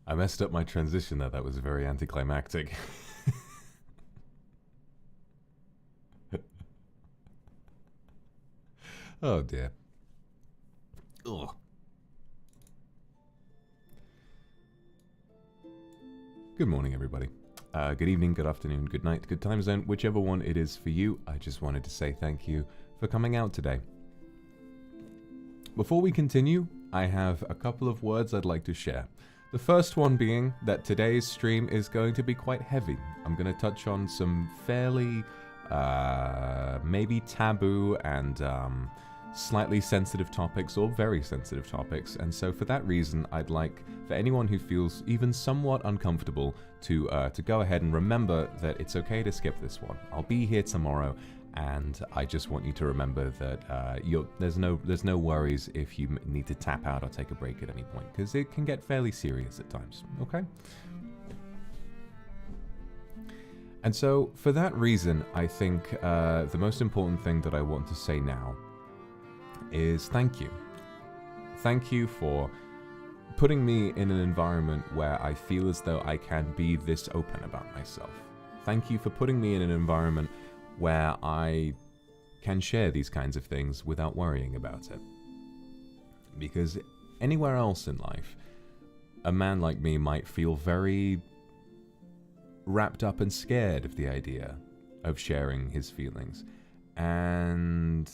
I messed up my transition there. That was very anticlimactic. Oh dear. Ugh. Good morning, everybody. Good evening, good afternoon, good night, good time zone, whichever one it is for you. I just wanted to say thank you for coming out today. Before we continue, I have a couple of words I'd like to share. The first one being that today's stream is going to be quite heavy. I'm going to touch on some fairly, maybe taboo and slightly sensitive topics or very sensitive topics, and so for that reason I'd like for anyone who feels even somewhat uncomfortable to go ahead and remember that it's okay to skip this one. I'll be here tomorrow, and I just want you to remember that there's no worries if you need to tap out or take a break at any point, because it can get fairly serious at times, okay? And so for that reason, I think the most important thing that I want to say now is thank you. Thank you for putting me in an environment where I feel as though I can be this open about myself. Thank you for putting me in an environment where I can share these kinds of things without worrying about it. Because anywhere else in life, a man like me might feel very wrapped up and scared of the idea of sharing his feelings. And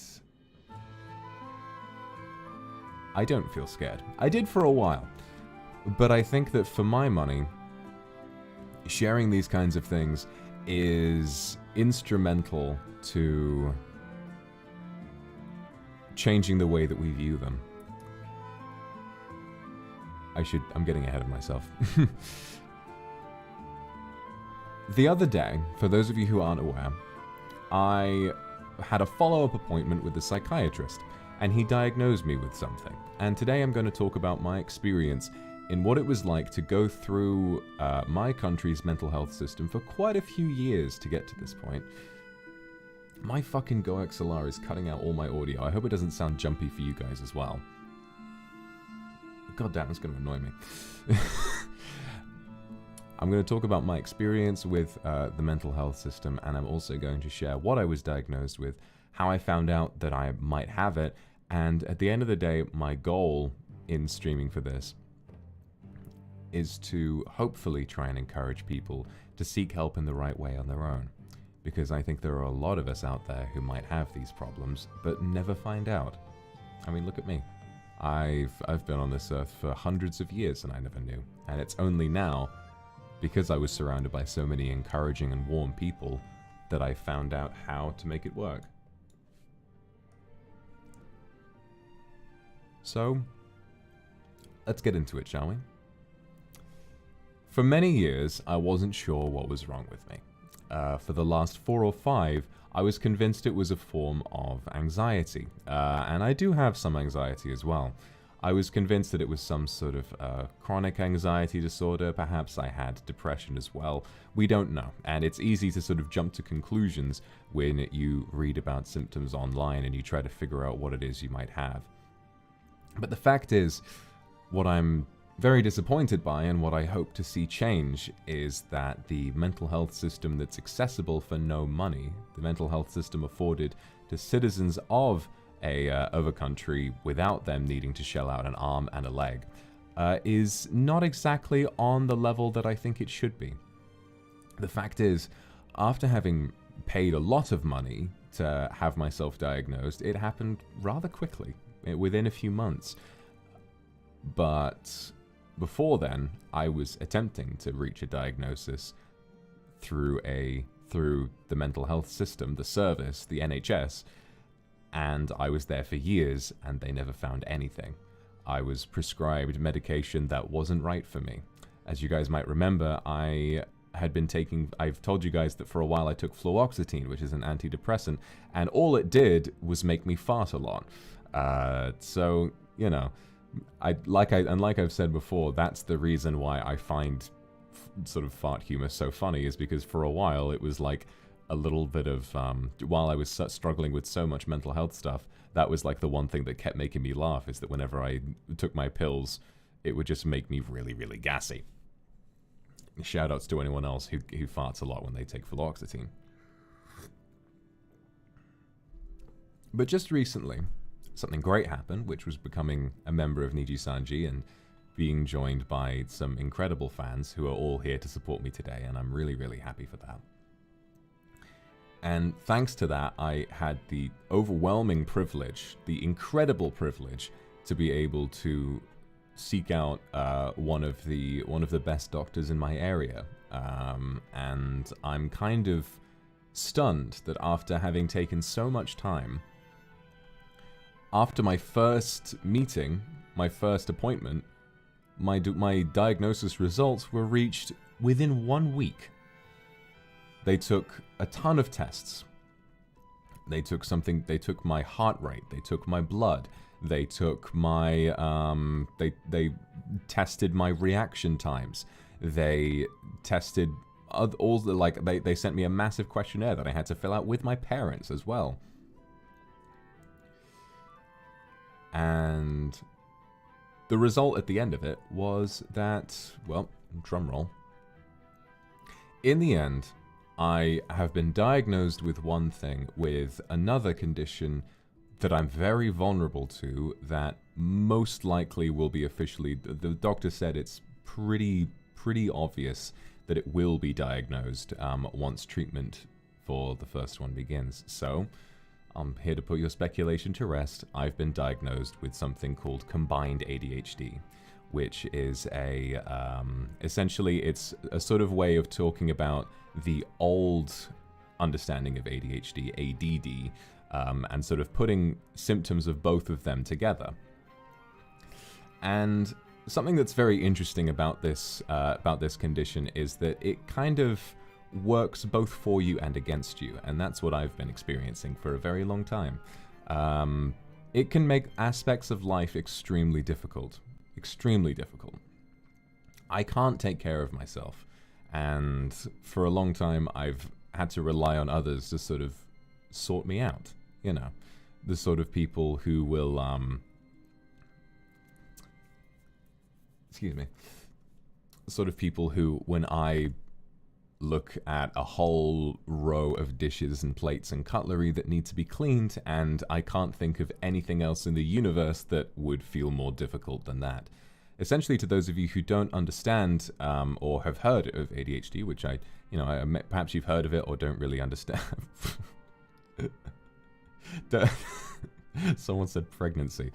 I don't feel scared. I did for a while. But I think that for my money, sharing these kinds of things is instrumental to changing the way that we view them. I'm getting ahead of myself. The other day, for those of you who aren't aware, I had a follow-up appointment with a psychiatrist, and he diagnosed me with something. And today I'm going to talk about my experience in what it was like to go through my country's mental health system for quite a few years to get to this point. My fucking GoXLR is cutting out all my audio. I hope it doesn't sound jumpy for you guys as well. God damn, it's going to annoy me. I'm going to talk about my experience with the mental health system, and I'm also going to share what I was diagnosed with, how I found out that I might have it, and at the end of the day, my goal in streaming for this is to hopefully try and encourage people to seek help in the right way on their own. Because I think there are a lot of us out there who might have these problems, but never find out. I mean, look at me. I've been on this earth for hundreds of years and I never knew. And it's only now, because I was surrounded by so many encouraging and warm people, that I found out how to make it work. So, let's get into it, shall we? For many years, I wasn't sure what was wrong with me. For the last 4 or 5, I was convinced it was a form of anxiety. And I do have some anxiety as well. I was convinced that it was some sort of chronic anxiety disorder. Perhaps I had depression as well. We don't know. And it's easy to sort of jump to conclusions when you read about symptoms online and you try to figure out what it is you might have. But the fact is, what I'm very disappointed by and what I hope to see change is that the mental health system that's accessible for no money, the mental health system afforded to citizens of a country without them needing to shell out an arm and a leg, is not exactly on the level that I think it should be. The fact is, after having paid a lot of money to have myself diagnosed, it happened rather quickly, within a few months. But before then, I was attempting to reach a diagnosis through the mental health system, the service, the NHS, and I was there for years and they never found anything. I was prescribed medication that wasn't right for me. As you guys might remember, I've told you guys that for a while I took fluoxetine, which is an antidepressant, and all it did was make me fart a lot. So, you know, like I've said before, that's the reason why I find sort of fart humor so funny, is because for a while it was like a little bit of, while I was struggling with so much mental health stuff, that was like the one thing that kept making me laugh, is that whenever I took my pills, it would just make me really, really gassy. Shoutouts to anyone else who farts a lot when they take fluoxetine. But just recently, something great happened, which was becoming a member of NIJISANJI and being joined by some incredible fans who are all here to support me today, and I'm really, really happy for that. And thanks to that, I had the overwhelming privilege, the incredible privilege, to be able to seek out one of the best doctors in my area. And I'm kind of stunned that after having taken so much time, after my first meeting, my first appointment, my diagnosis results were reached within 1 week. They took a ton of tests. They took my heart rate, they took my blood, they took my, they tested my reaction times, they tested all the, like, they sent me a massive questionnaire that I had to fill out with my parents as well. And the result at the end of it was that, well, drumroll. In the end, I have been diagnosed with one thing, with another condition that I'm very vulnerable to, that most likely will be officially, the doctor said it's pretty obvious that it will be diagnosed once treatment for the first one begins. So, I'm here to put your speculation to rest. I've been diagnosed with something called combined ADHD, which is a, essentially it's a sort of way of talking about the old understanding of ADHD, ADD, and sort of putting symptoms of both of them together. And something that's very interesting about this condition is that it kind of works both for you and against you, and that's what I've been experiencing for a very long time. It can make aspects of life extremely difficult. Extremely difficult. I can't take care of myself, and for a long time I've had to rely on others to sort of sort me out, you know, the sort of people who will excuse me, sort of people who, when I look at a whole row of dishes and plates and cutlery that need to be cleaned, and I can't think of anything else in the universe that would feel more difficult than that. Essentially, to those of you who don't understand or have heard of ADHD, which perhaps you've heard of it or don't really understand. Someone said pregnancy.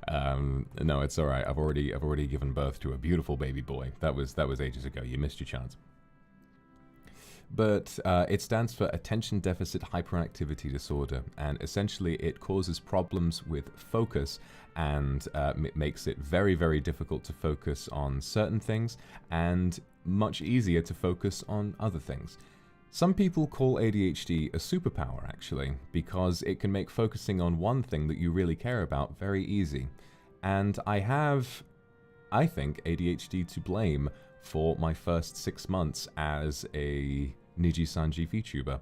No, it's all right. I've already given birth to a beautiful baby boy. That was ages ago. You missed your chance. But it stands for Attention Deficit Hyperactivity Disorder, and essentially it causes problems with focus and makes it very, very difficult to focus on certain things and much easier to focus on other things. Some people call ADHD a superpower, actually, because it can make focusing on one thing that you really care about very easy. And I have, I think, ADHD to blame for my first 6 months as a NIJISANJI VTuber.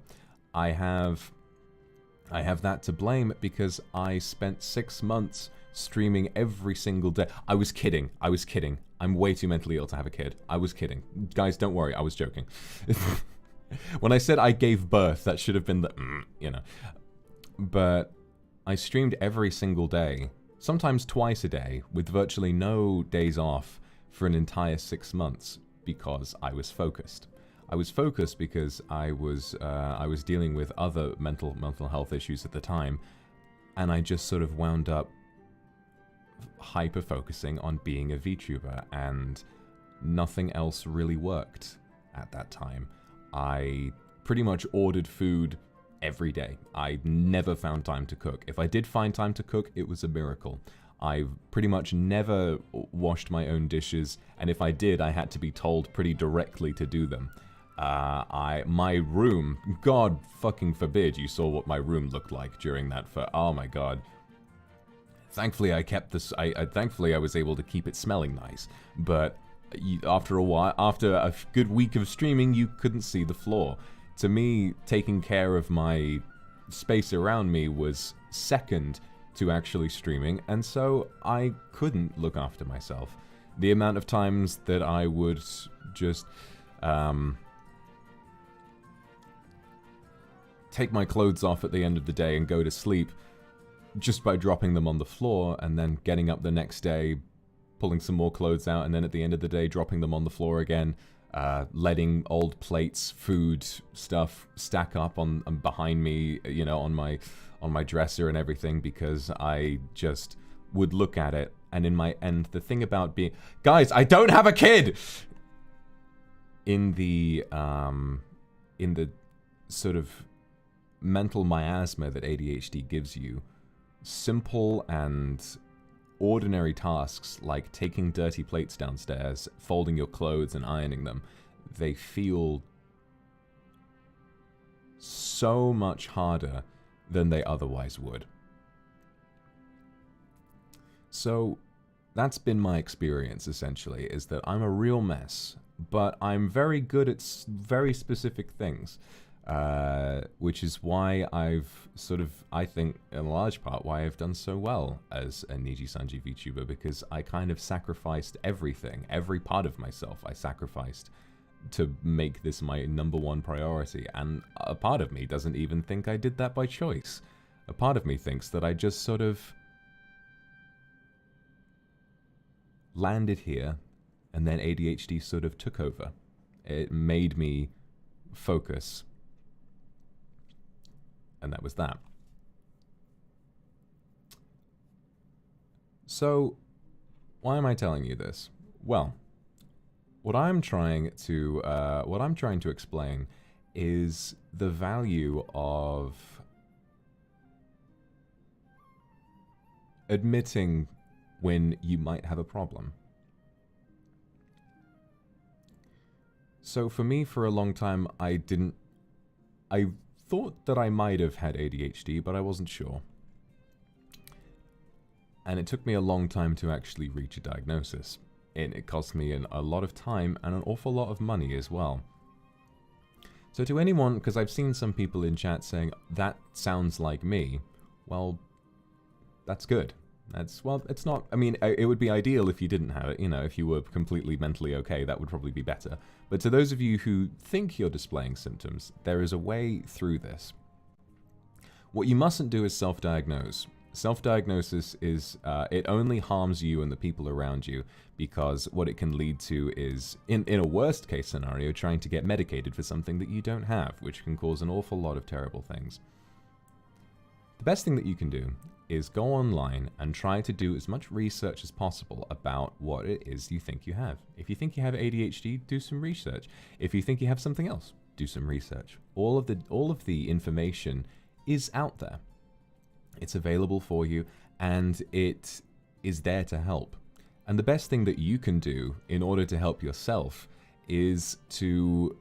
I have that to blame because I spent 6 months streaming every single day. I was kidding. I'm way too mentally ill to have a kid. I was kidding. Guys, don't worry, I was joking. When I said I gave birth, that should have been the, you know. But I streamed every single day, sometimes twice a day, with virtually no days off for an entire 6 months because I was focused. I was focused because I was dealing with other mental health issues at the time, and I just sort of wound up hyper-focusing on being a VTuber, and nothing else really worked at that time. I pretty much ordered food every day. I never found time to cook. If I did find time to cook, it was a miracle. I pretty much never washed my own dishes, and if I did, I had to be told pretty directly to do them. My room, God fucking forbid you saw what my room looked like during that oh my god. Thankfully I kept this, thankfully I was able to keep it smelling nice, but after a while, after a good week of streaming, you couldn't see the floor. To me, taking care of my space around me was second to actually streaming, and so I couldn't look after myself. The amount of times that I would just take my clothes off at the end of the day and go to sleep just by dropping them on the floor, and then getting up the next day, pulling some more clothes out, and then at the end of the day dropping them on the floor again, letting old plates, food, stuff stack up on behind me, you know, on my dresser and everything, because I just would look at it, and the thing about being, guys, I don't have a kid. In the sort of mental miasma that ADHD gives you, simple and ordinary tasks like taking dirty plates downstairs, folding your clothes and ironing them, they feel so much harder than they otherwise would. So that's been my experience, essentially, is that I'm a real mess, but I'm very good at very specific things. Which is why I've sort of, I think, in large part, why I've done so well as a NIJISANJI VTuber, because I kind of sacrificed everything, every part of myself I sacrificed to make this my #1 priority, and a part of me doesn't even think I did that by choice. A part of me thinks that I just sort of landed here, and then ADHD sort of took over. It made me focus. And that was that. So, why am I telling you this? Well, what I'm trying to explain is the value of admitting when you might have a problem. So for me, for a long time, I thought that I might have had ADHD, but I wasn't sure. And it took me a long time to actually reach a diagnosis. And it cost me a lot of time and an awful lot of money as well. So to anyone, because I've seen some people in chat saying, that sounds like me, well, that's good. Well, it's not, I mean, it would be ideal if you didn't have it, you know, if you were completely mentally okay, that would probably be better. But to those of you who think you're displaying symptoms, there is a way through this. What you mustn't do is self-diagnose. Self-diagnosis is, it only harms you and the people around you, because what it can lead to is, in a worst case scenario, trying to get medicated for something that you don't have, which can cause an awful lot of terrible things. The best thing that you can do is go online and try to do as much research as possible about what it is you think you have. If you think you have ADHD, do some research. If you think you have something else, do some research. All of the information is out there. It's available for you, and it is there to help. And the best thing that you can do in order to help yourself is to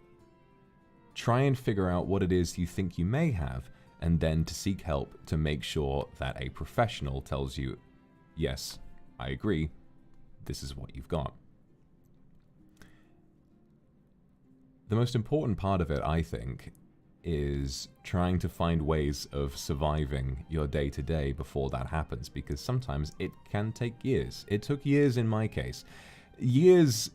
try and figure out what it is you think you may have, and then to seek help to make sure that a professional tells you, yes, I agree, this is what you've got. The most important part of it, I think, is trying to find ways of surviving your day-to-day before that happens, because sometimes it can take years. It took years in my case. Years,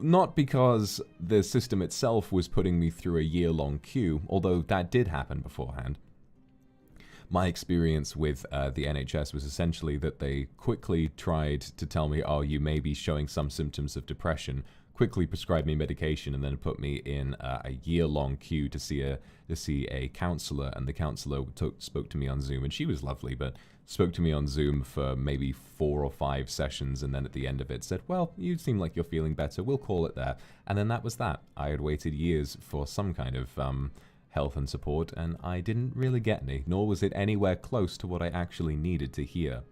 not because the system itself was putting me through a year-long queue, although that did happen beforehand. My experience with the NHS was essentially that they quickly tried to tell me, oh, you may be showing some symptoms of depression, quickly prescribed me medication, and then put me in a year-long queue to see a counsellor, and the counsellor spoke to me on Zoom, and she was lovely, but spoke to me on Zoom for maybe 4 or 5 sessions, and then at the end of it said, well, you seem like you're feeling better, we'll call it there. And then that was that. I had waited years for some kind of health and support, and I didn't really get any, nor was it anywhere close to what I actually needed to hear.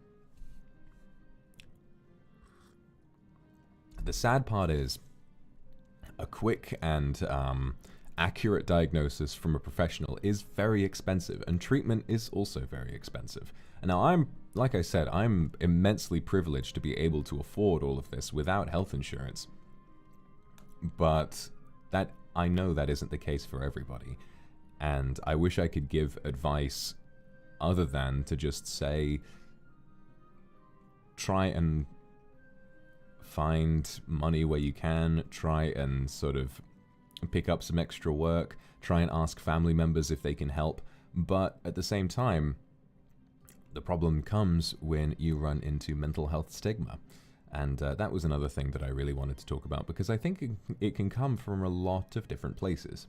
The sad part is, a quick and accurate diagnosis from a professional is very expensive, and treatment is also very expensive. And now like I said, I'm immensely privileged to be able to afford all of this without health insurance. But I know that isn't the case for everybody. And I wish I could give advice other than to just say, try and find money where you can, try and sort of pick up some extra work, try and ask family members if they can help, but at the same time, the problem comes when you run into mental health stigma. And that was another thing that I really wanted to talk about, because I think it can come from a lot of different places.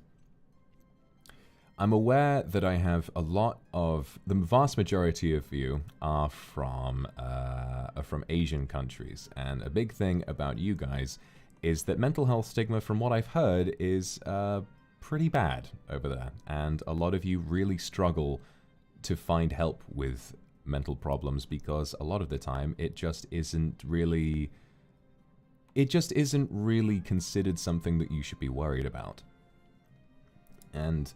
I'm aware that I have a lot of, the vast majority of you are from Asian countries, and a big thing about you guys is that mental health stigma, from what I've heard, is pretty bad over there, and a lot of you really struggle to find help with mental problems because a lot of the time it just isn't really considered something that you should be worried about. And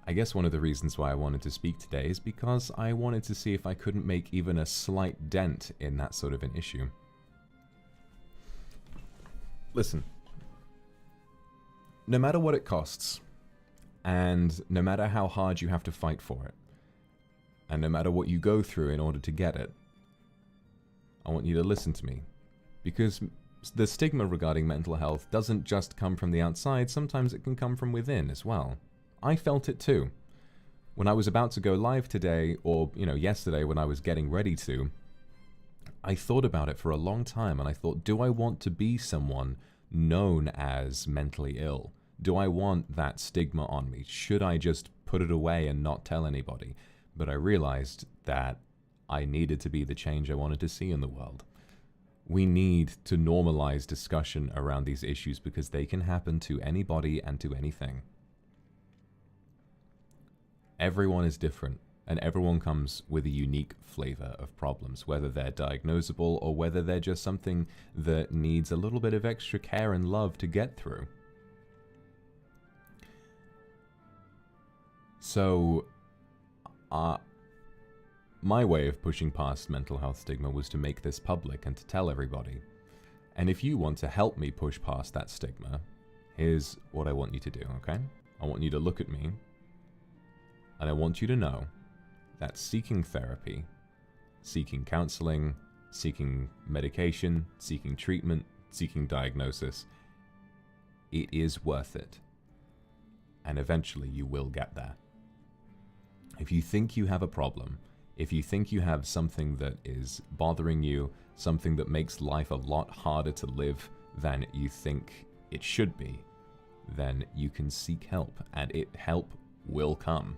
I guess one of the reasons why I wanted to speak today is because I wanted to see if I couldn't make even a slight dent in that sort of an issue. Listen, no matter what it costs, and no matter how hard you have to fight for it, and no matter what you go through in order to get it, I want you to listen to me. Because the stigma regarding mental health doesn't just come from the outside, sometimes it can come from within as well. I felt it too. When I was about to go live today, or, yesterday when I was getting ready to, I thought about it for a long time, and I thought, do I want to be someone known as mentally ill? Do I want that stigma on me? Should I just put it away and not tell anybody? But I realized that I needed to be the change I wanted to see in the world. We need to normalize discussion around these issues because they can happen to anybody and to anything. Everyone is different, and everyone comes with a unique flavor of problems, whether they're diagnosable or whether they're just something that needs a little bit of extra care and love to get through. So, my way of pushing past mental health stigma was to make this public and to tell everybody. And if you want to help me push past that stigma, here's what I want you to do, okay? I want you to look at me, and I want you to know that seeking therapy, seeking counseling, seeking medication, seeking treatment, seeking diagnosis, it is worth it. And eventually you will get there. If you think you have a problem, if you think you have something that is bothering you, something that makes life a lot harder to live than you think it should be, then you can seek help, and help will come.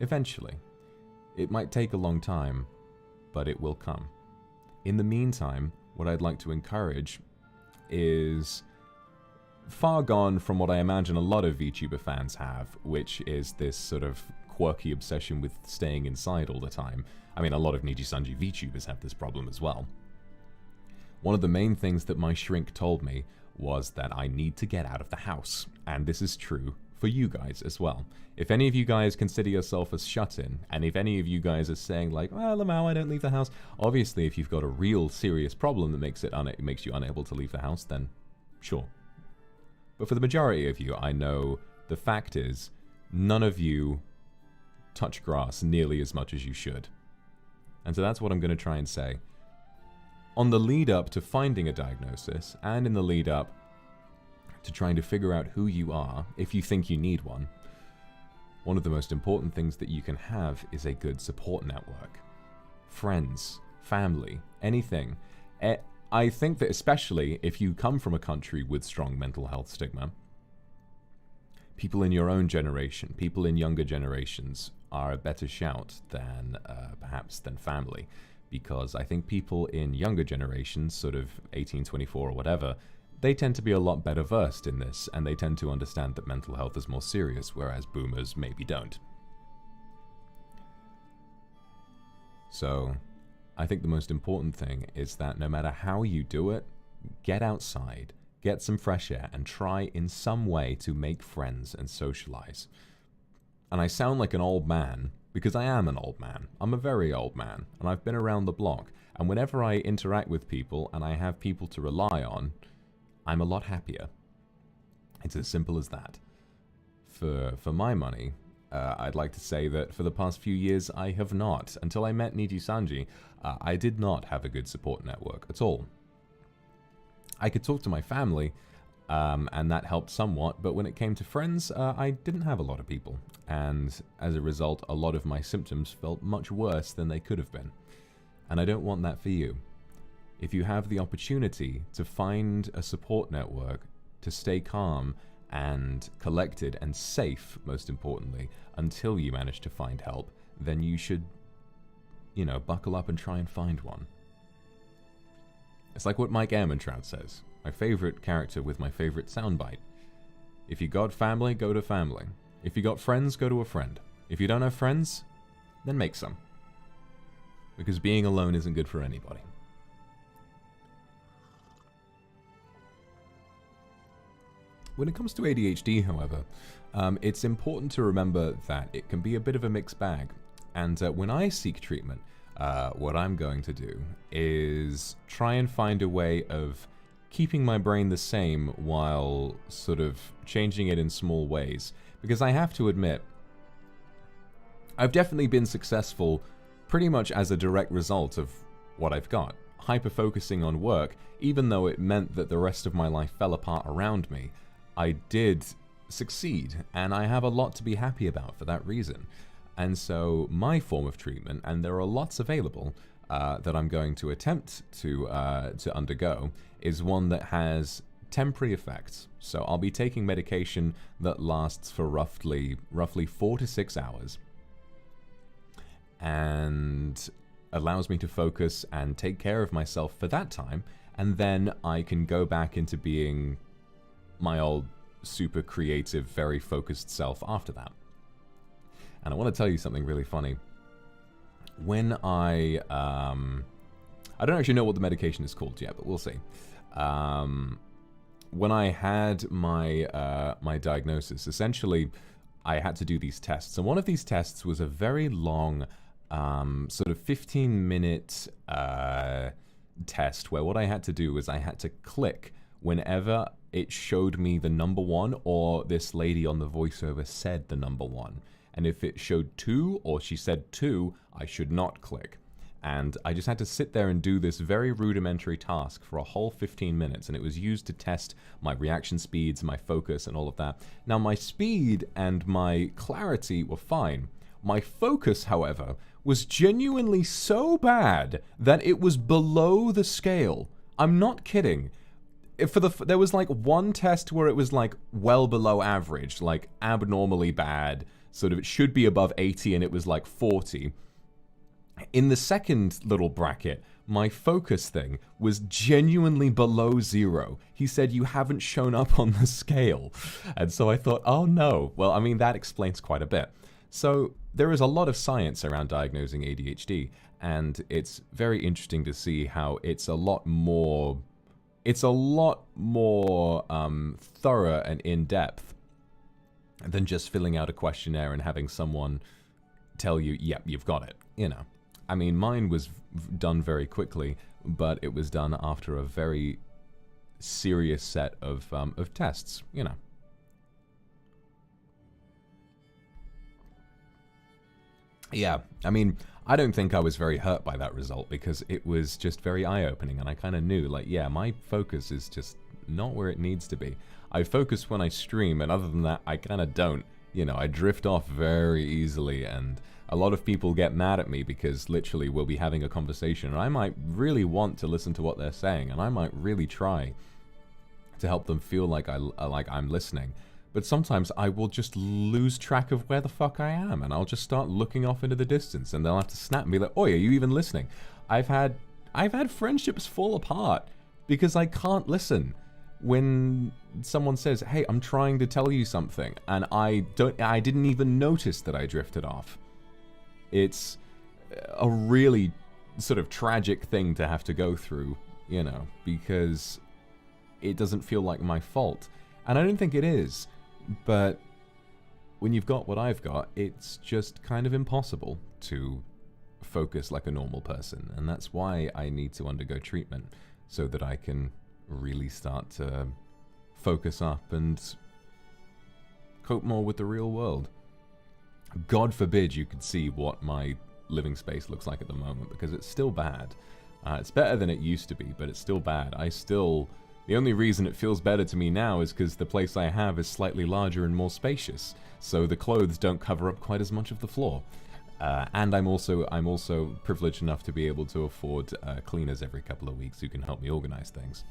Eventually. It might take a long time, but it will come. In the meantime, what I'd like to encourage is far gone from what I imagine a lot of VTuber fans have, which is this sort of quirky obsession with staying inside all the time. I mean, a lot of NIJISANJI VTubers have this problem as well. One of the main things that my shrink told me was that I need to get out of the house, and this is true for you guys as well. If any of you guys consider yourself as shut-in, and if any of you guys are saying like, well, Lamau, I don't leave the house, obviously if you've got a real serious problem that makes you unable to leave the house, then sure. But for the majority of you, I know the fact is, none of you touch grass nearly as much as you should. And so that's what I'm going to try and say. On the lead up to finding a diagnosis, and in the lead up to trying to figure out who you are, if you think you need one of the most important things that you can have is a good support network. Friends, family, anything. I think that especially if you come from a country with strong mental health stigma, people in your own generation, people in younger generations are a better shout than perhaps than family, because I think people in younger generations, sort of 18, 24 or whatever, they tend to be a lot better versed in this, and they tend to understand that mental health is more serious, whereas boomers maybe don't. So, I think the most important thing is that no matter how you do it, get outside, get some fresh air, and try in some way to make friends and socialize. And I sound like an old man, because I am an old man. I'm a very old man, and I've been around the block, and whenever I interact with people and I have people to rely on, I'm a lot happier. It's as simple as that. For my money, I'd like to say that for the past few years, I have not. Until I met NIJISANJI, I did not have a good support network at all. I could talk to my family, and that helped somewhat, but when it came to friends, I didn't have a lot of people, and as a result, a lot of my symptoms felt much worse than they could have been. And I don't want that for you. If you have the opportunity to find a support network to stay calm and collected and safe, most importantly, until you manage to find help, then you should, you know, buckle up and try and find one. It's like what Mike Ehrmantraut says, my favorite character with my favorite soundbite. If you got family, go to family. If you got friends, go to a friend. If you don't have friends, then make some. Because being alone isn't good for anybody. When it comes to ADHD, however, it's important to remember that it can be a bit of a mixed bag. And when I seek treatment, what I'm going to do is try and find a way of keeping my brain the same while sort of changing it in small ways. Because I have to admit, I've definitely been successful pretty much as a direct result of what I've got. Hyper-focusing on work, even though it meant that the rest of my life fell apart around me, I did succeed, and I have a lot to be happy about for that reason. And so my form of treatment, and there are lots available that I'm going to attempt to undergo, is one that has temporary effects. So I'll be taking medication that lasts for roughly 4 to 6 hours, and allows me to focus and take care of myself for that time, and then I can go back into being my old super creative, very focused self after that. And I want to tell you something really funny. When I don't actually know what the medication is called yet, but we'll see. When I had my my diagnosis, essentially I had to do these tests, and one of these tests was a very long sort of 15-minute test where what I had to do was I had to click whenever it showed me the number 1 or this lady on the voiceover said the number 1. And if it showed 2 or she said 2, I should not click. And I just had to sit there and do this very rudimentary task for a whole 15 minutes, and it was used to test my reaction speeds, my focus, and all of that. Now, my speed and my clarity were fine. My focus, however, was genuinely so bad that it was below the scale. I'm not kidding. There was like one test where it was like well below average, like abnormally bad, sort of it should be above 80 and it was like 40. In the second little bracket, my focus thing was genuinely below 0. He said, you haven't shown up on the scale. And so I thought, oh no. Well, I mean, that explains quite a bit. So there is a lot of science around diagnosing ADHD, and it's very interesting to see how it's a lot more thorough and in-depth than just filling out a questionnaire and having someone tell you, yep, you've got it, you know. I mean, mine was done very quickly, but it was done after a very serious set of tests, you know. Yeah, I mean, I don't think I was very hurt by that result because it was just very eye-opening, and I kind of knew, like, yeah, my focus is just not where it needs to be. I focus when I stream, and other than that, I kind of don't. You know, I drift off very easily, and a lot of people get mad at me because literally we'll be having a conversation, and I might really want to listen to what they're saying, and I might really try to help them feel like I'm listening. But sometimes I will just lose track of where the fuck I am, and I'll just start looking off into the distance, and they'll have to snap and be like, "Oi, are you even listening?" I've had friendships fall apart because I can't listen when someone says, "Hey, I'm trying to tell you something," and I didn't even notice that I drifted off. It's a really sort of tragic thing to have to go through, you know, because it doesn't feel like my fault, and I don't think it is. But when you've got what I've got, it's just kind of impossible to focus like a normal person. And that's why I need to undergo treatment, so that I can really start to focus up and cope more with the real world. God forbid you could see what my living space looks like at the moment, because it's still bad. It's better than it used to be, but it's still bad. I still The only reason it feels better to me now is because the place I have is slightly larger and more spacious, so the clothes don't cover up quite as much of the floor. And I'm also privileged enough to be able to afford cleaners every couple of weeks who can help me organize things.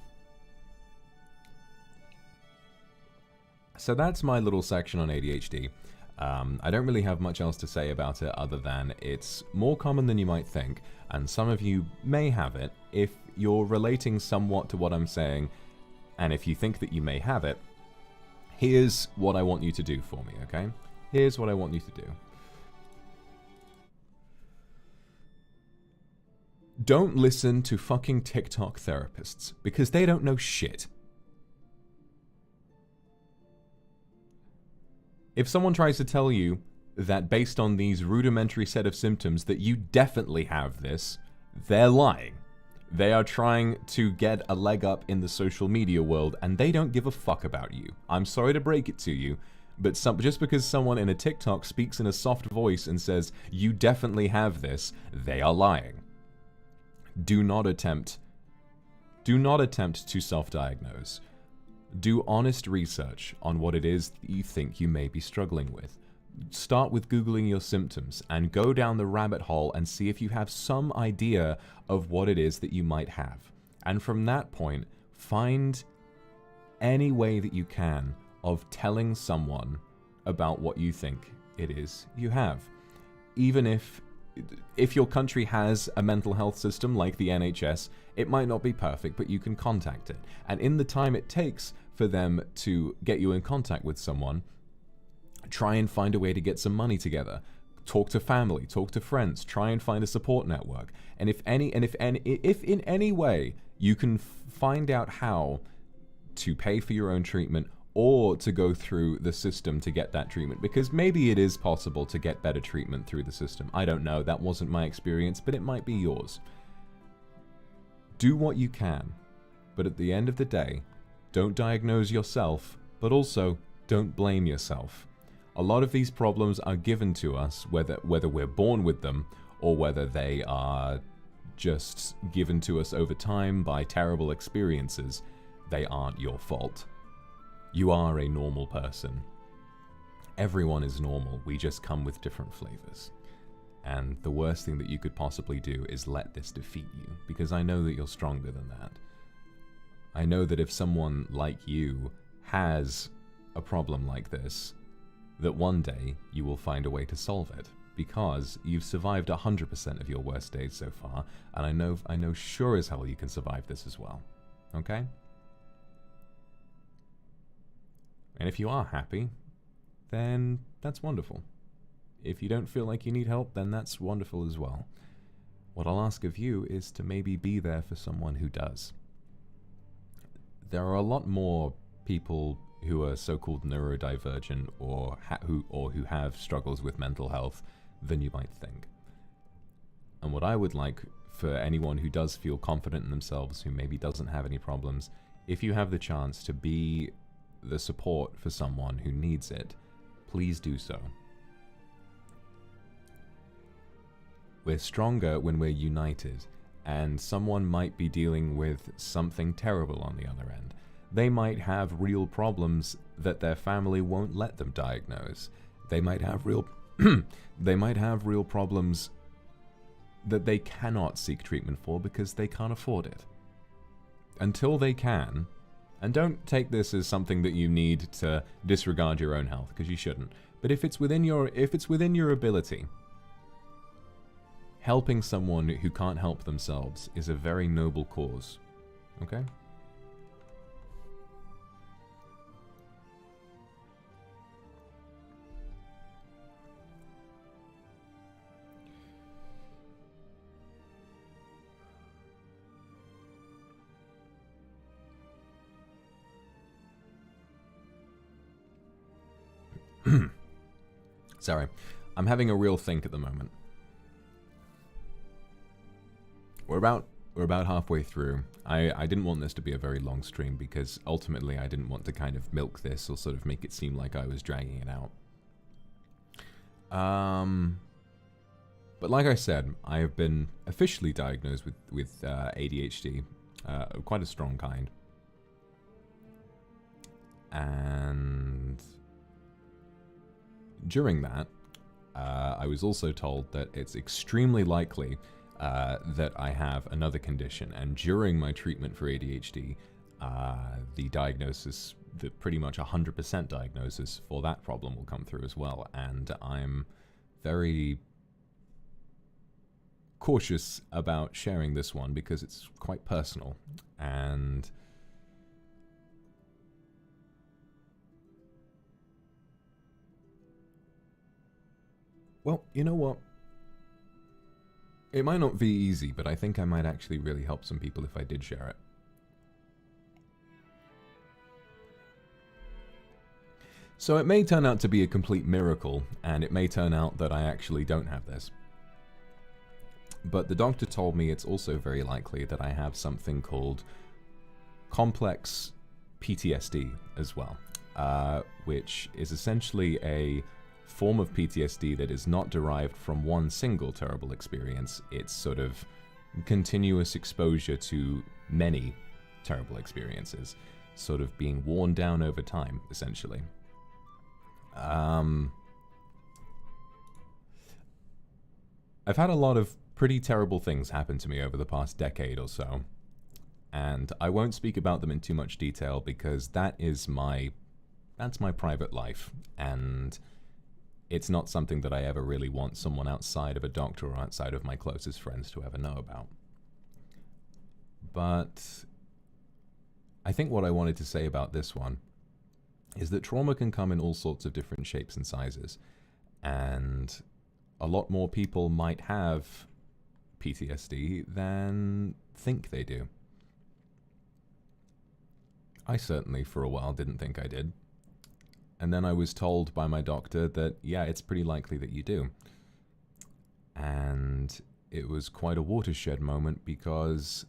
So that's my little section on ADHD. I don't really have much else to say about it other than it's more common than you might think, and some of you may have it. If you're relating somewhat to what I'm saying, and if you think that you may have it, here's what I want you to do for me, okay? Here's what I want you to do. Don't listen to fucking TikTok therapists, because they don't know shit. If someone tries to tell you that based on these rudimentary set of symptoms that you definitely have this, they're lying. They are trying to get a leg up in the social media world, and they don't give a fuck about you. I'm sorry to break it to you, but just because someone in a TikTok speaks in a soft voice and says, you definitely have this, they are lying. Do not attempt to self-diagnose. Do honest research on what it is that you think you may be struggling with. Start with Googling your symptoms and go down the rabbit hole and see if you have some idea of what it is that you might have. And from that point, find any way that you can of telling someone about what you think it is you have. Even if your country has a mental health system like the NHS, it might not be perfect, but you can contact it. And in the time it takes for them to get you in contact with someone, try and find a way to get some money together. Talk to family, talk to friends, try and find a support network. And if in any way you can find out how to pay for your own treatment or to go through the system to get that treatment, because maybe it is possible to get better treatment through the system. I don't know, that wasn't my experience, but it might be yours. Do what you can, but at the end of the day, don't diagnose yourself, but also don't blame yourself. A lot of these problems are given to us, whether we're born with them or whether they are just given to us over time by terrible experiences. They aren't your fault. You are a normal person. Everyone is normal. We just come with different flavors. And the worst thing that you could possibly do is let this defeat you, because I know that you're stronger than that. I know that if someone like you has a problem like this, that one day you will find a way to solve it, because you've survived 100% of your worst days so far, and I know sure as hell you can survive this as well. Okay? And if you are happy, then that's wonderful. If you don't feel like you need help, then that's wonderful as well. What I'll ask of you is to maybe be there for someone who does. There are a lot more people who are so-called neurodivergent or who have struggles with mental health than you might think. And what I would like for anyone who does feel confident in themselves, who maybe doesn't have any problems, if you have the chance to be the support for someone who needs it, please do so. We're stronger when we're united, and someone might be dealing with something terrible on the other end. They might have real problems that their family won't let them diagnose. They might have real problems that they cannot seek treatment for because they can't afford it. Until they can, and don't take this as something that you need to disregard your own health, because you shouldn't. But if it's within your ability, helping someone who can't help themselves is a very noble cause. Okay? Sorry, I'm having a real think at the moment. We're about halfway through. I didn't want this to be a very long stream because ultimately I didn't want to kind of milk this or sort of make it seem like I was dragging it out. But like I said, I have been officially diagnosed with ADHD, quite a strong kind. And during that, I was also told that it's extremely likely that I have another condition. And during my treatment for ADHD, the diagnosis, the pretty much 100% diagnosis for that problem will come through as well. And I'm very cautious about sharing this one because it's quite personal. And well, you know what? It might not be easy, but I think I might actually really help some people if I did share it. So it may turn out to be a complete miracle, and it may turn out that I actually don't have this. But the doctor told me it's also very likely that I have something called complex PTSD as well, which is essentially a form of PTSD that is not derived from one single terrible experience. It's sort of continuous exposure to many terrible experiences, sort of being worn down over time, essentially. I've had a lot of pretty terrible things happen to me over the past decade or so, and I won't speak about them in too much detail because that's my private life, and it's not something that I ever really want someone outside of a doctor or outside of my closest friends to ever know about. But I think what I wanted to say about this one is that trauma can come in all sorts of different shapes and sizes, and a lot more people might have PTSD than think they do. I certainly for a while didn't think I did. And then I was told by my doctor that, yeah, it's pretty likely that you do. And it was quite a watershed moment because,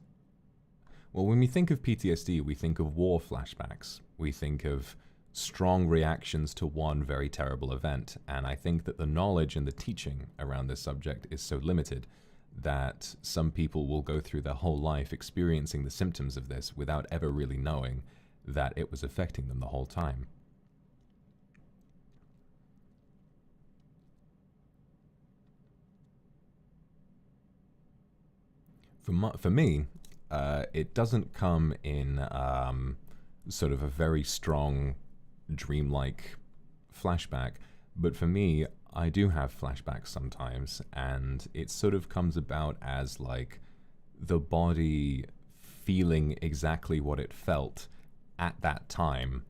well, when we think of PTSD, we think of war flashbacks. We think of strong reactions to one very terrible event. And I think that the knowledge and the teaching around this subject is so limited that some people will go through their whole life experiencing the symptoms of this without ever really knowing that it was affecting them the whole time. For me, it doesn't come in sort of a very strong dreamlike flashback, but for me, I do have flashbacks sometimes, and it sort of comes about as like the body feeling exactly what it felt at that time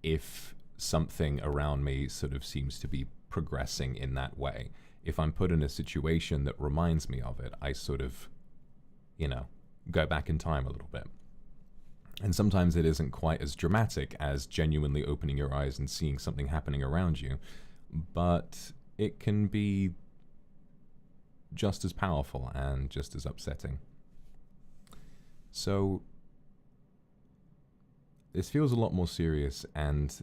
if something around me sort of seems to be progressing in that way. If I'm put in a situation that reminds me of it, I sort of, you know, go back in time a little bit. And sometimes it isn't quite as dramatic as genuinely opening your eyes and seeing something happening around you, but it can be just as powerful and just as upsetting. So this feels a lot more serious, and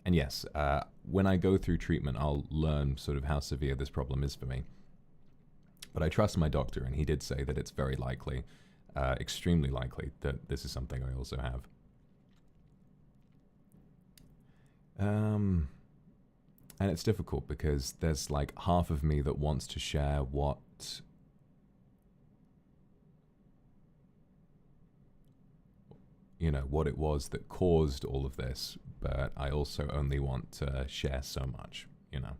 yes, when I go through treatment, I'll learn sort of how severe this problem is for me. But I trust my doctor, and he did say that it's very likely, extremely likely, that this is something I also have. And it's difficult because there's like half of me that wants to share what it was that caused all of this, but I also only want to share so much, you know.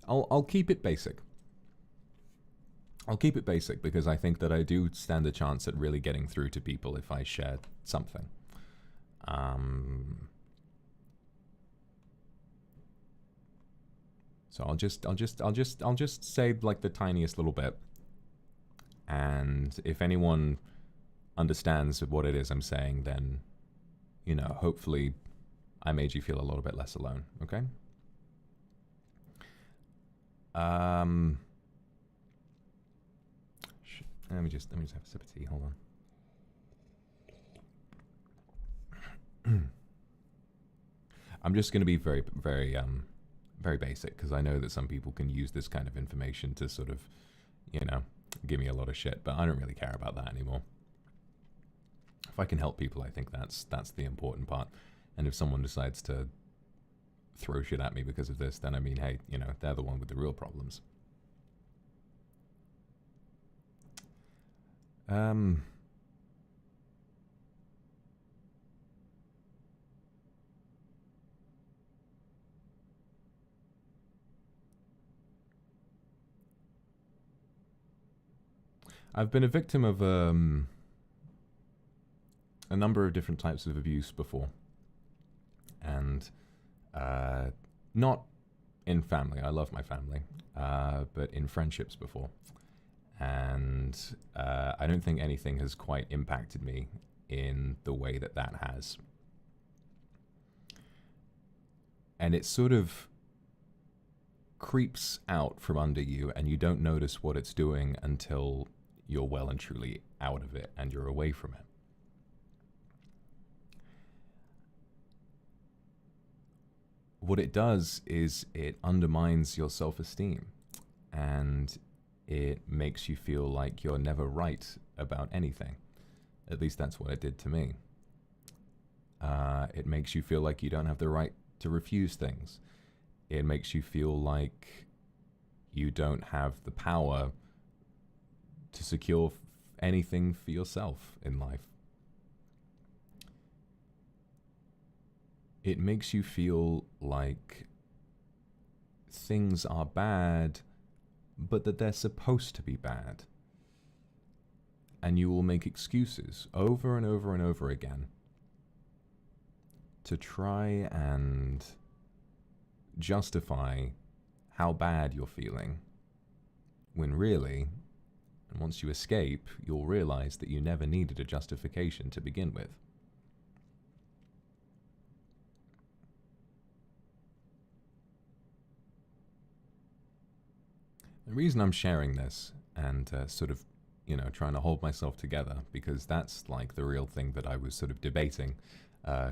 I'll keep it basic. I'll keep it basic because I think that I do stand a chance at really getting through to people if I share something. So I'll just say like the tiniest little bit, and if anyone understands what it is I'm saying, then, you know, hopefully I made you feel a little bit less alone. Okay. Let me just have a sip of tea. Hold on. I'm just going to be very basic, because I know that some people can use this kind of information to sort of, you know, give me a lot of shit, but I don't really care about that anymore. If I can help people, I think that's the important part. And if someone decides to throw shit at me because of this, then I mean, hey, you know, they're the one with the real problems. I've been a victim of a number of different types of abuse before, and not in family. I love my family, but in friendships before. And I don't think anything has quite impacted me in the way that that has. And it sort of creeps out from under you, and you don't notice what it's doing until you're well and truly out of it and you're away from it. What it does is it undermines your self-esteem, and it makes you feel like you're never right about anything. At least that's what it did to me. It makes you feel like you don't have the right to refuse things. It makes you feel like you don't have the power to secure anything for yourself in life. It makes you feel like things are bad, but that they're supposed to be bad. And you will make excuses over and over and over again to try and justify how bad you're feeling, when really, and once you escape, you'll realize that you never needed a justification to begin with. The reason I'm sharing this and sort of, you know, trying to hold myself together, because that's like the real thing that I was sort of debating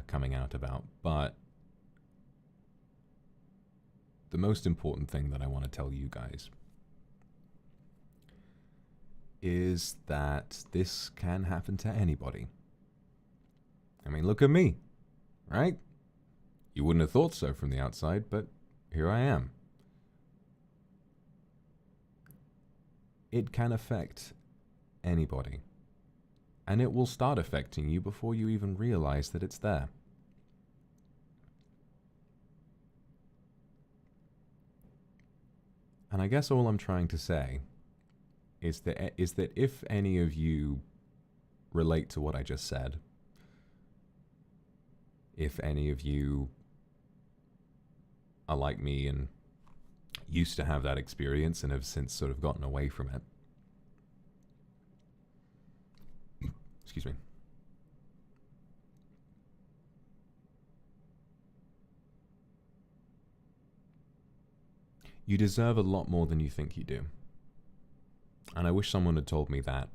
coming out about. But the most important thing that I want to tell you guys is that this can happen to anybody. I mean, look at me, right? You wouldn't have thought so from the outside, but here I am. It can affect anybody, and it will start affecting you before you even realize that it's there. And I guess all I'm trying to say is that if any of you relate to what I just said, if any of you are like me and used to have that experience and have since sort of gotten away from it, excuse me, you deserve a lot more than you think you do. And I wish someone had told me that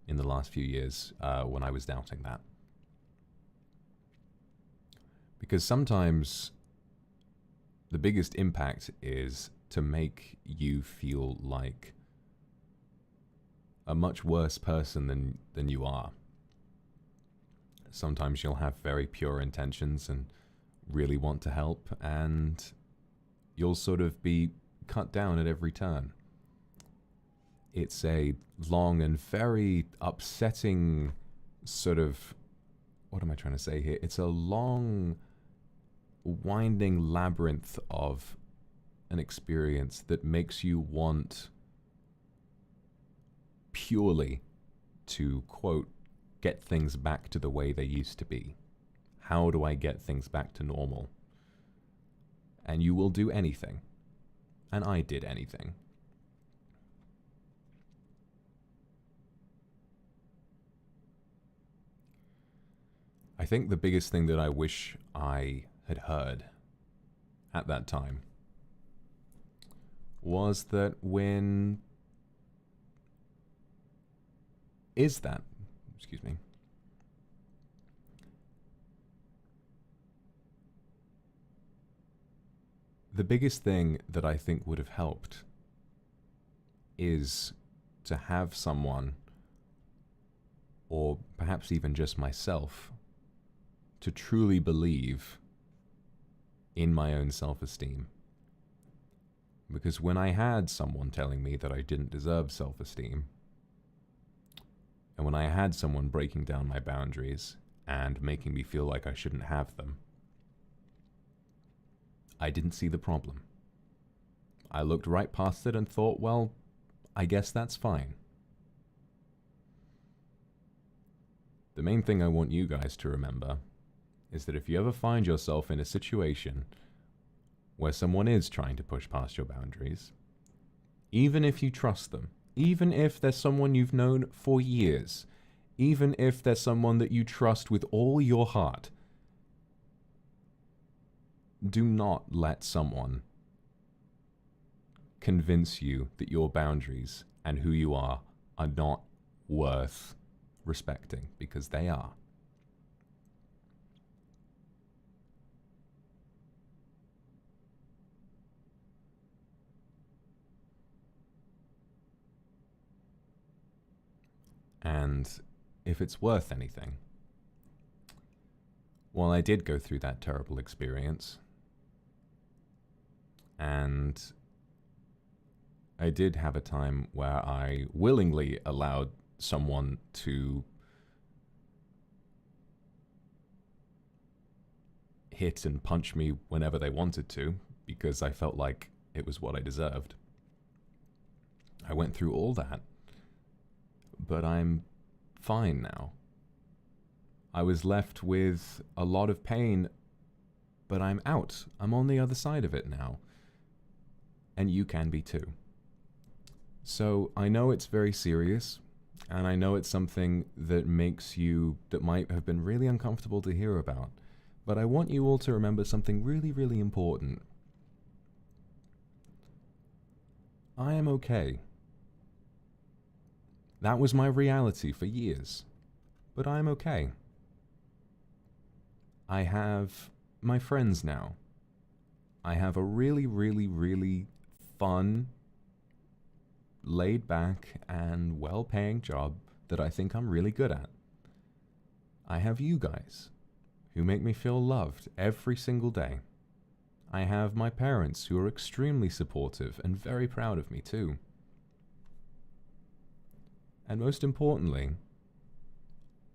in the last few years when I was doubting that. Because sometimes the biggest impact is to make you feel like a much worse person than you are. Sometimes you'll have very pure intentions and really want to help, and you'll sort of be cut down at every turn. It's a long and very upsetting sort of, what am I trying to say here? It's a long, winding labyrinth of an experience that makes you want purely to, quote, get things back to the way they used to be. How do I get things back to normal? And you will do anything. And I did anything. I think the biggest thing that I wish I had heard at that time was that excuse me, the biggest thing that I think would have helped is to have someone, or perhaps even just myself, to truly believe in my own self-esteem. Because when I had someone telling me that I didn't deserve self-esteem, and when I had someone breaking down my boundaries and making me feel like I shouldn't have them, I didn't see the problem. I looked right past it and thought, well, I guess that's fine. The main thing I want you guys to remember is that if you ever find yourself in a situation where someone is trying to push past your boundaries, even if you trust them, even if they're someone you've known for years, even if they're someone that you trust with all your heart, do not let someone convince you that your boundaries and who you are not worth respecting, because they are. And if it's worth anything, well, I did go through that terrible experience, and I did have a time where I willingly allowed someone to hit and punch me whenever they wanted to, because I felt like it was what I deserved. I went through all that, but I'm fine now. I was left with a lot of pain, but I'm out. I'm on the other side of it now. And you can be too. So I know it's very serious, and I know it's something that that might have been really uncomfortable to hear about, but I want you all to remember something really, really important. I am okay. That was my reality for years, but I'm okay. I have my friends now. I have a really, really, really fun, laid back, and well-paying job that I think I'm really good at. I have you guys, who make me feel loved every single day. I have my parents, who are extremely supportive and very proud of me too. And most importantly,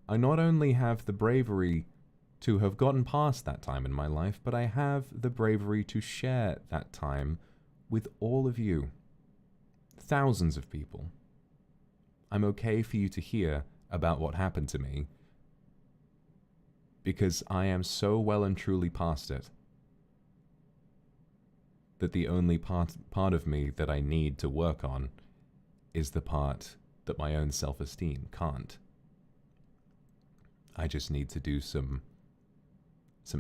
I not only have the bravery to have gotten past that time in my life, but I have the bravery to share that time with all of you. Thousands of people. I'm okay for you to hear about what happened to me, because I am so well and truly past it that the only part of me that I need to work on is the part that my own self-esteem can't. I just need to do some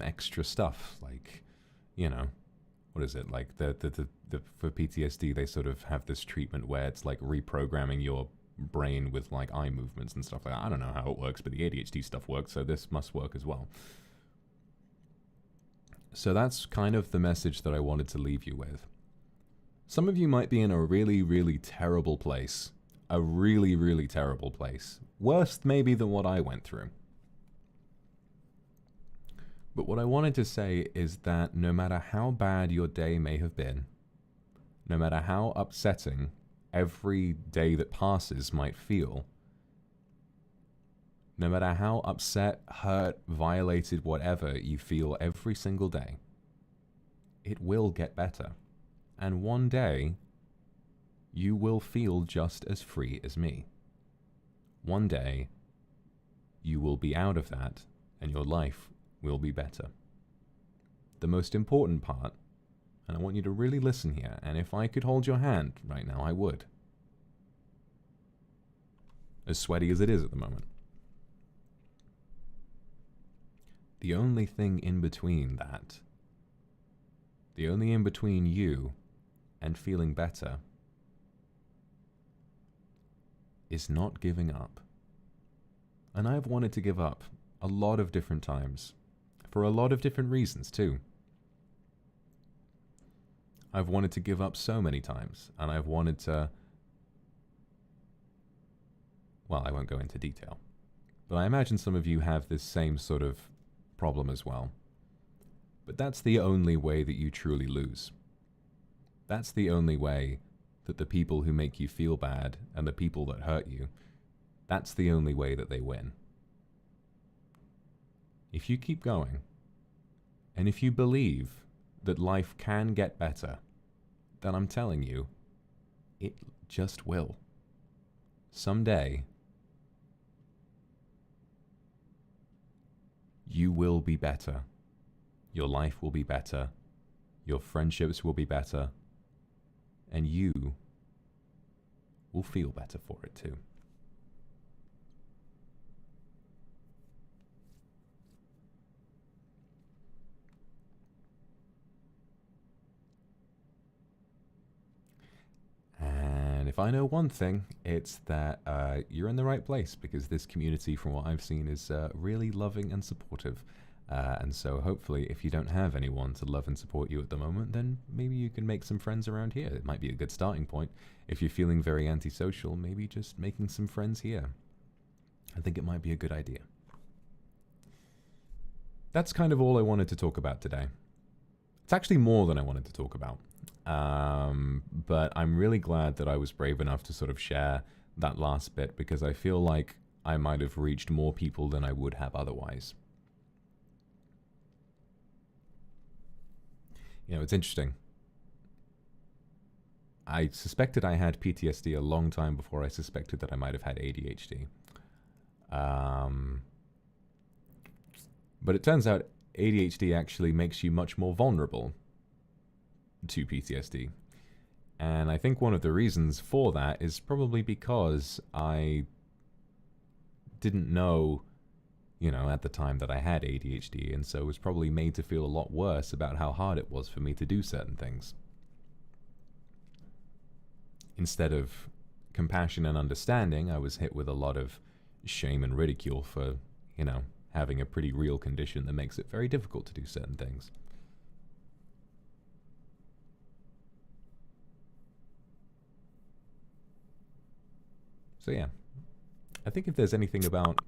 extra stuff, like, you know, what is it, like the for PTSD they sort of have this treatment where it's like reprogramming your brain with like eye movements and stuff like that. I don't know how it works, but the ADHD stuff works, so this must work as well. So that's kind of the message that I wanted to leave you with. Some of you might be in a really, really terrible place. A really, really terrible place. Worse maybe than what I went through. But what I wanted to say is that no matter how bad your day may have been, no matter how upsetting every day that passes might feel, no matter how upset, hurt, violated, whatever you feel every single day, it will get better. And one day, you will feel just as free as me. One day, you will be out of that, and your life will be better. The most important part, and I want you to really listen here, and if I could hold your hand right now, I would. As sweaty as it is at the moment. The only thing in between that, the only in between you and feeling better, is not giving up. And I've wanted to give up a lot of different times, for a lot of different reasons too. I've wanted to give up so many times, and I've wanted to... Well, I won't go into detail. But I imagine some of you have this same sort of problem as well. But that's the only way that you truly lose. That's the only way that the people who make you feel bad and the people that hurt you, that's the only way that they win. If you keep going, and if you believe that life can get better, then I'm telling you, it just will. Someday, you will be better. Your life will be better. Your friendships will be better. And you will feel better for it too. And if I know one thing, it's that you're in the right place, because this community, from what I've seen, is really loving and supportive. And so hopefully, if you don't have anyone to love and support you at the moment, then maybe you can make some friends around here. It might be a good starting point. If you're feeling very antisocial, maybe just making some friends here. I think it might be a good idea. That's kind of all I wanted to talk about today. It's actually more than I wanted to talk about. But I'm really glad that I was brave enough to sort of share that last bit, because I feel like I might have reached more people than I would have otherwise. You know, it's interesting. I suspected I had PTSD a long time before I suspected that I might have had ADHD. But it turns out ADHD actually makes you much more vulnerable to PTSD. And I think one of the reasons for that is probably because I didn't know, you know, at the time that I had ADHD, and so was probably made to feel a lot worse about how hard it was for me to do certain things. Instead of compassion and understanding, I was hit with a lot of shame and ridicule for, you know, having a pretty real condition that makes it very difficult to do certain things. So yeah, I think if there's anything about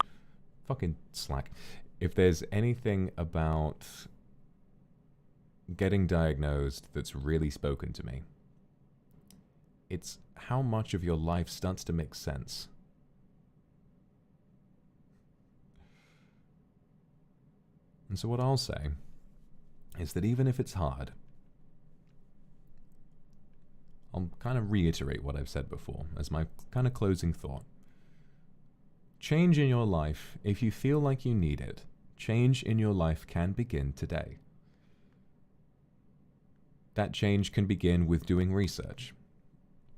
fucking Slack, if there's anything about getting diagnosed that's really spoken to me, it's how much of your life starts to make sense. And so what I'll say is that even if it's hard, I'll kind of reiterate what I've said before as my kind of closing thought. Change in your life, if you feel like you need it, change in your life can begin today. That change can begin with doing research,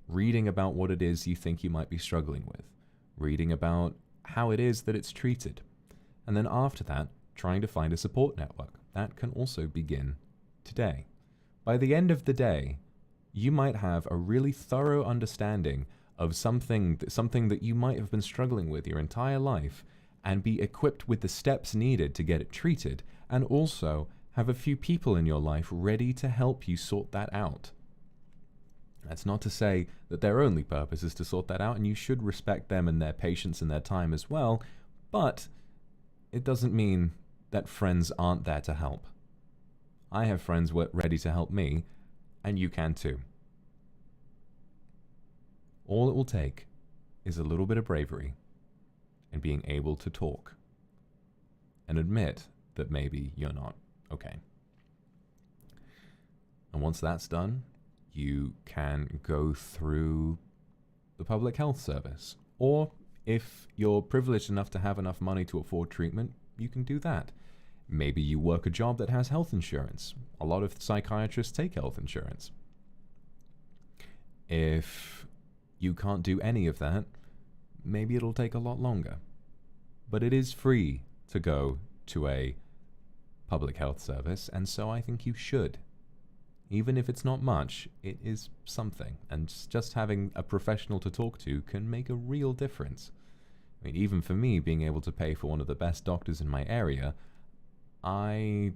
reading about what it is you think you might be struggling with, reading about how it is that it's treated, and then after that, trying to find a support network. That can also begin today. By the end of the day, you might have a really thorough understanding of something that you might have been struggling with your entire life, and be equipped with the steps needed to get it treated, and also have a few people in your life ready to help you sort that out. That's not to say that their only purpose is to sort that out, and you should respect them and their patience and their time as well, but it doesn't mean that friends aren't there to help. I have friends ready to help me, and you can too. All it will take is a little bit of bravery and being able to talk and admit that maybe you're not okay. And once that's done, you can go through the public health service. Or if you're privileged enough to have enough money to afford treatment, you can do that. Maybe you work a job that has health insurance. A lot of psychiatrists take health insurance. If you can't do any of that, maybe it'll take a lot longer. But it is free to go to a public health service, and so I think you should. Even if it's not much, it is something, and just having a professional to talk to can make a real difference. I mean, even for me, being able to pay for one of the best doctors in my area, I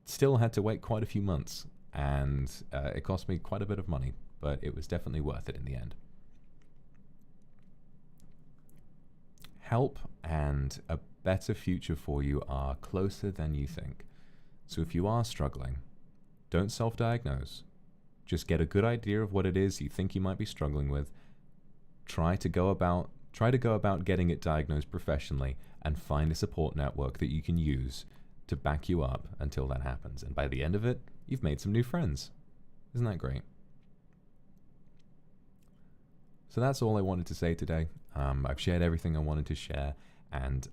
still had to wait quite a few months. and it cost me quite a bit of money, but it was definitely worth it in the end. Help and a better future for you are closer than you think. So if you are struggling, don't self-diagnose. Just get a good idea of what it is you think you might be struggling with. Try to go about getting it diagnosed professionally, and find a support network that you can use to back you up until that happens. And by the end of it, you've made some new friends. Isn't that great? So that's all I wanted to say today. I've shared everything I wanted to share, and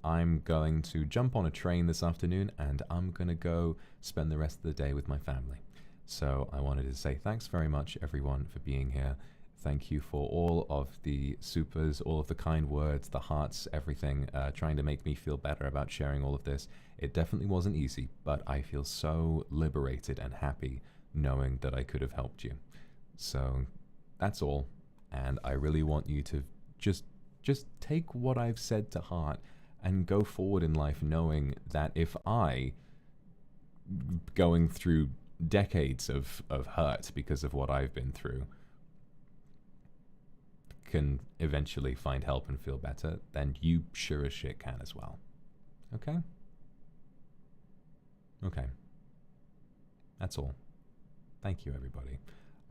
I'm going to jump on a train this afternoon, and I'm going to go spend the rest of the day with my family. So I wanted to say thanks very much, everyone, for being here. Thank you for all of the supers, all of the kind words, the hearts, everything, trying to make me feel better about sharing all of this. It definitely wasn't easy, but I feel so liberated and happy knowing that I could have helped you. So that's all, and I really want you to just take what I've said to heart and go forward in life knowing that if I, going through decades of hurt because of what I've been through, can eventually find help and feel better, then you sure as shit can as well. Okay? Okay. That's all. Thank you, everybody.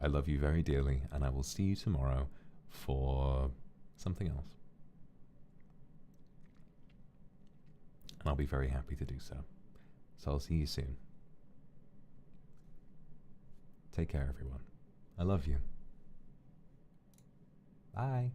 I love you very dearly, and I will see you tomorrow for something else. And I'll be very happy to do so. So I'll see you soon. Take care, everyone. I love you. Bye.